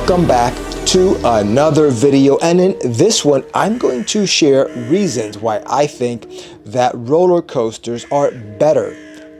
Welcome back to another video, and in this one I'm going to share reasons why I think that roller coasters are better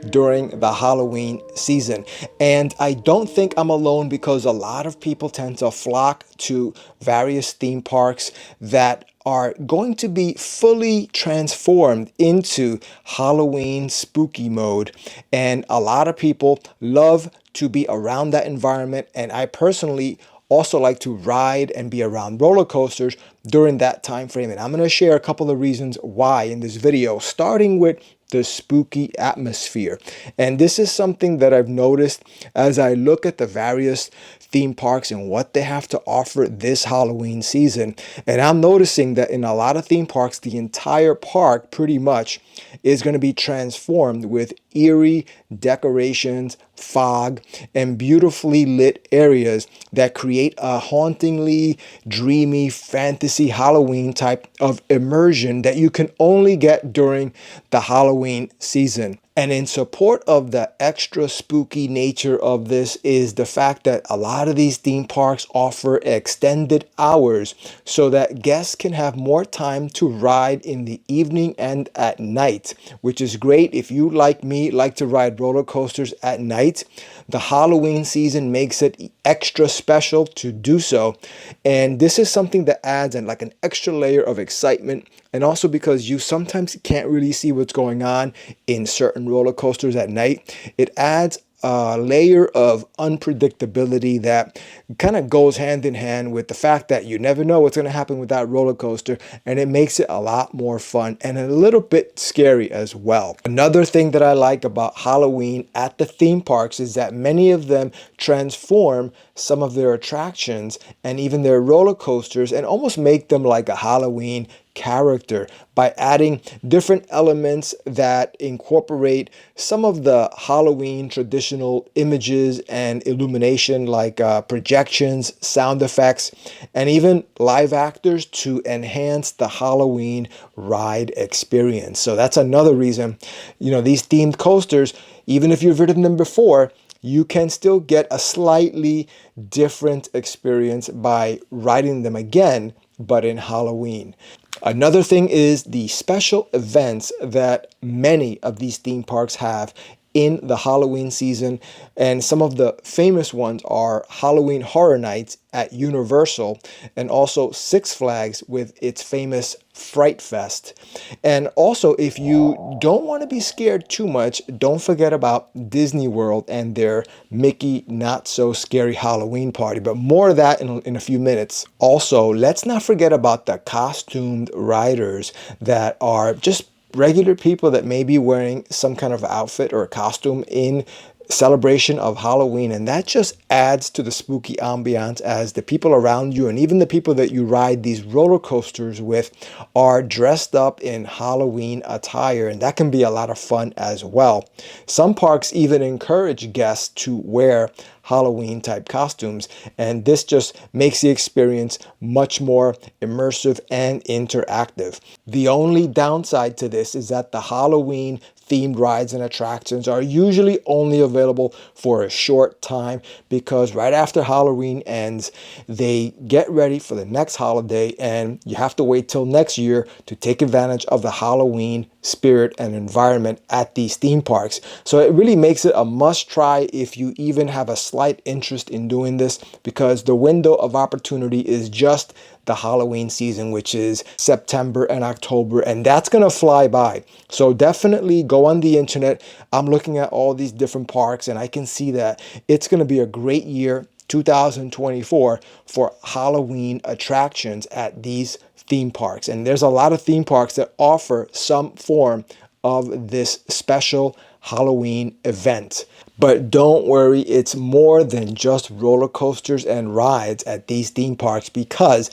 during the Halloween season. And I don't think I'm alone, because a lot of people tend to flock to various theme parks that are going to be fully transformed into Halloween spooky mode, and a lot of people love to be around that environment. And I personally also like to ride and be around roller coasters during that time frame. And I'm going to share a couple of reasons why in this video, starting with the spooky atmosphere. And this is something that I've noticed as I look at the various theme parks and what they have to offer this Halloween season. And I'm noticing that in a lot of theme parks, the entire park pretty much is going to be transformed with eerie decorations, fog, and beautifully lit areas that create a hauntingly dreamy fantasy Halloween type of immersion that you can only get during the Halloween season. And in support of the extra spooky nature of this is the fact that a lot of these theme parks offer extended hours so that guests can have more time to ride in the evening and at night, which is great if you, like me, like to ride roller coasters at night. The Halloween season makes it extra special to do so. And this is something that adds like an extra layer of excitement. And also because you sometimes can't really see what's going on in certain roller coasters at night, it adds a layer of unpredictability that kind of goes hand in hand with the fact that you never know what's going to happen with that roller coaster, and it makes it a lot more fun and a little bit scary as well. Another thing that I like about Halloween at the theme parks is that many of them transform some of their attractions and even their roller coasters and almost make them like a Halloween character by adding different elements that incorporate some of the Halloween traditional images and illumination, like projections, sound effects, and even live actors to enhance the Halloween ride experience. So that's another reason, these themed coasters, even if you've ridden them before, you can still get a slightly different experience by riding them again, but in Halloween. Another thing is the special events that many of these theme parks have in the Halloween season. And some of the famous ones are Halloween Horror Nights at Universal, and also Six Flags with its famous Fright Fest. And also, if you don't want to be scared too much, don't forget about Disney World and their Mickey Not So Scary Halloween Party, but more of that in a few minutes. Also, let's not forget about the costumed riders that are just regular people that may be wearing some kind of outfit or a costume in celebration of Halloween, and that just adds to the spooky ambiance as the people around you and even the people that you ride these roller coasters with are dressed up in Halloween attire, and that can be a lot of fun as well. Some parks even encourage guests to wear Halloween type costumes, and this just makes the experience much more immersive and interactive. The only downside to this is that the Halloween themed rides and attractions are usually only available for a short time, because right after Halloween ends, they get ready for the next holiday, and you have to wait till next year to take advantage of the Halloween spirit and environment at these theme parks. So it really makes it a must try if you even have a slight interest in doing this, because the window of opportunity is just the Halloween season, which is September and October, and that's gonna fly by. So definitely go on the internet. I'm looking at all these different parks, and I can see that it's gonna be a great year, 2024, for Halloween attractions at these theme parks. And there's a lot of theme parks that offer some form of this special Halloween event. But don't worry, it's more than just roller coasters and rides at these theme parks, because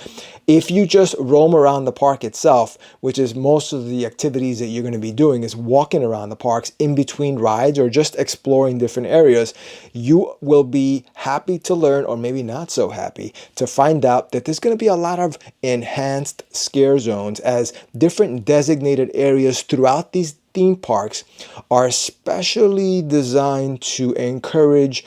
if you just roam around the park itself, which is most of the activities that you're going to be doing is walking around the parks in between rides or just exploring different areas, you will be happy to learn, or maybe not so happy, to find out that there's going to be a lot of enhanced scare zones, as different designated areas throughout these theme parks are specially designed to encourage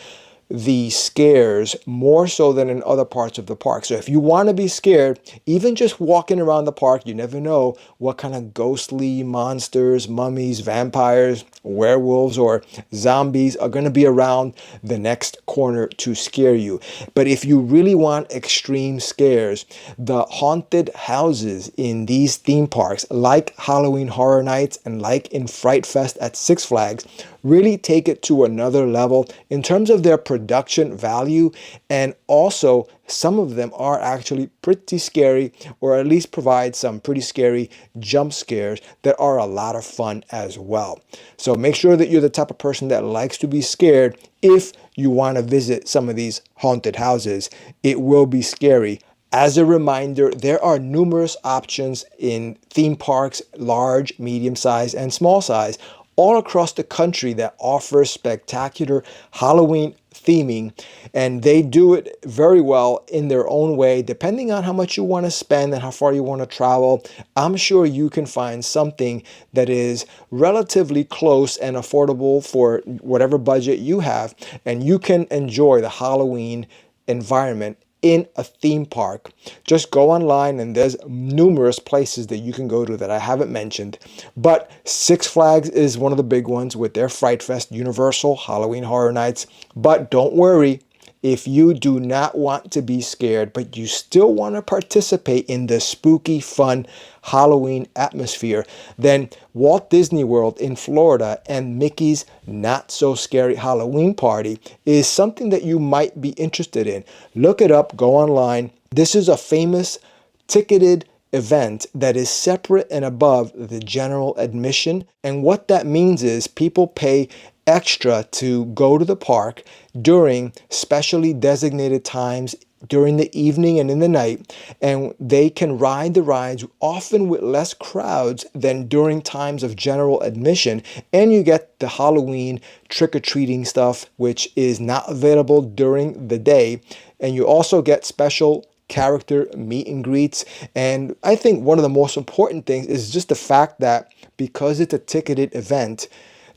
the scares more so than in other parts of the park. So if you want to be scared, even just walking around the park, you never know what kind of ghostly monsters, mummies, vampires, werewolves, or zombies are going to be around the next corner to scare you. But if you really want extreme scares, the haunted houses in these theme parks, like Halloween Horror Nights and like in Fright Fest at Six Flags, really take it to another level in terms of their production value, and also some of them are actually pretty scary, or at least provide some pretty scary jump scares that are a lot of fun as well. So make sure that you're the type of person that likes to be scared if you want to visit some of these haunted houses. It will be scary. As a reminder, there are numerous options in theme parks, large, medium size, and small size, all across the country that offer spectacular Halloween theming, and they do it very well in their own way. Depending on how much you want to spend and how far you want to travel, I'm sure you can find something that is relatively close and affordable for whatever budget you have, and you can enjoy the Halloween environment in a theme park. Just go online and there's numerous places that you can go to that I haven't mentioned. But Six Flags is one of the big ones with their Fright Fest, Universal, Halloween Horror Nights. But don't worry, if you do not want to be scared, but you still want to participate in the spooky, fun Halloween atmosphere, then Walt Disney World in Florida and Mickey's Not So Scary Halloween Party is something that you might be interested in. Look it up, go online. This is a famous ticketed event that is separate and above the general admission. And what that means is people pay extra to go to the park during specially designated times during the evening and in the night, and they can ride the rides often with less crowds than during times of general admission. And you get the Halloween trick-or-treating stuff, which is not available during the day. And you also get special character meet and greets. And I think one of the most important things is just the fact that because it's a ticketed event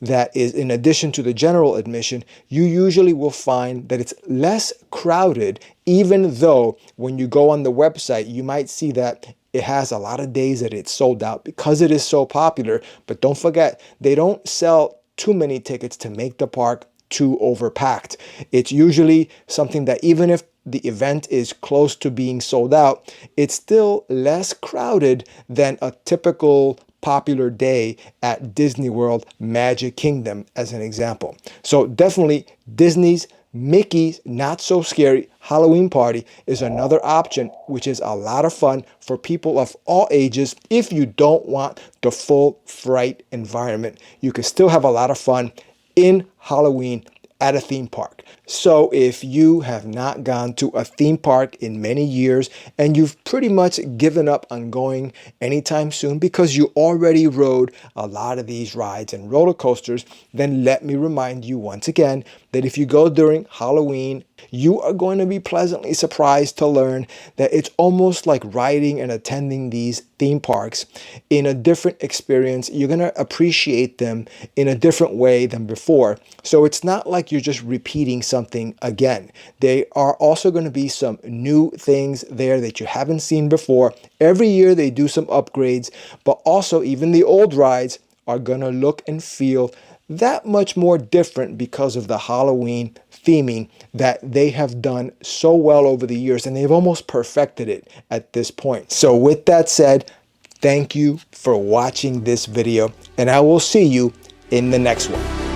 that is in addition to the general admission, you usually will find that it's less crowded, even though when you go on the website, you might see that it has a lot of days that it's sold out because it is so popular. But don't forget, they don't sell too many tickets to make the park too overpacked. It's usually something that even if the event is close to being sold out, it's still less crowded than a typical popular day at Disney World Magic Kingdom, as an example. So definitely Disney's Mickey's Not So Scary Halloween Party is another option, which is a lot of fun for people of all ages. If you don't want the full fright environment, you can still have a lot of fun in Halloween at a theme park. So if you have not gone to a theme park in many years and you've pretty much given up on going anytime soon because you already rode a lot of these rides and roller coasters, then let me remind you once again that if you go during Halloween, you are going to be pleasantly surprised to learn that it's almost like riding and attending these theme parks in a different experience. You're going to appreciate them in a different way than before. So it's not like you're just repeating something again. There are also going to be some new things there that you haven't seen before. Every year they do some upgrades, but also even the old rides are going to look and feel that much more different because of the Halloween theming that they have done so well over the years, and they've almost perfected it at this point. So with that said, thank you for watching this video, and I will see you in the next one.